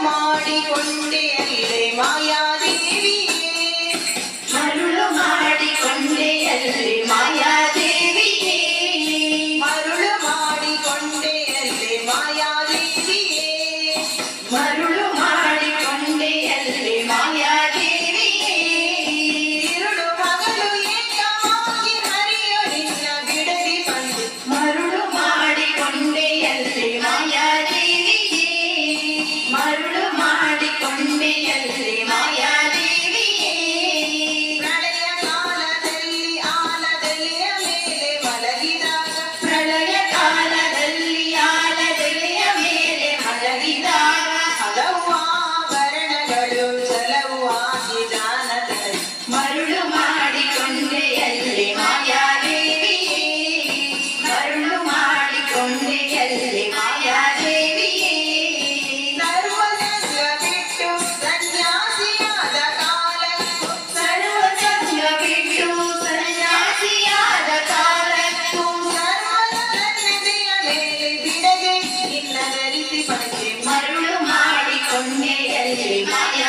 ಮಾಡಿಕೊಂಡೆ ಅಲ್ಲೇ ಮಾಯಾದೇವಿಯೇ ಮರುಳು ಮಾಡಿಕೊಂಡೆ ಅಲ್ಲೇ ಮಾಯಾದೇವಿಯೇ ಮರುಳು ಮಾಡಿಕೊಂಡೆ ಅಲ್ಲೇ ಮಾಯಾದೇವಿಯೇ ಮರುಳು ಮಾಡಿಕೊಂಡೆ ಅಲ್ಲೇ ಮಾಯಾದೇವಿಯೇ ಇರುಳು ಹಗಲು ಏಕವಾಗಿ ಹರಿಯೋ ನಿನ್ನ ಬಿಡದಿ ಬಂದು ಮರುಳು ಮಾಡಿಕೊಂಡೆ ಅಲ್ಲೇ ಮಾಯಾದೇವಿಯೇ ಮರುಳು ಮಾಡಿಕೊಂಡೆ ಅಲ್ಲೇ ಮಾಯಾದೇವಿಯೇ ಪ್ರಳಯ ಕಾಲದಲ್ಲಿ ಆಲದೆಲೆಯ ಮೇಲೆ ಮಲಗಿದಾಗ ಪ್ರಳಯ ಕಾಲದಲ್ಲಿ ಆಲದೆಲೆಯ ಮೇಲೆ ಮಲಗಿದಾಗ ಹಲವು ಆಭರಣಗಳು ಚಲವು ಆಗಿ ಜಾನದಲ್ಲಿ ಮರುಳು ಮಾಡಿಕೊಂಡೆ ಅಲ್ಲೇ ಮಾಯಾದೇವಿಯೇ ಮರುಳು ಮಾಡಿಕೊಂಡೆ ಅಲ್ಲೇ ಮಾಯಾದೇವಿಯೇ ಸರ್ವಸಂಗ ಬಿಟ್ಟು ಸನ್ಯಾಸಿಯಾದ ಕಾಲಕ್ಕೂ ಸರ್ವಸಂಗ ಬಿಟ್ಟು ಸನ್ಯಾಸಿಯಾದ ಕಾಲಕ್ಕೂ ಸರ್ವದ ಸನ್ನತೆಯ ಮೇಲೆ ಬಿಡದೆ ನಿನ್ನ ಧರಿಸಿ ಬಂದೆ ಮರುಳು ಮಾಡಿಕೊಂಡೆ ಅಲ್ಲೇ ಮಾಯಾದೇವಿಯೇ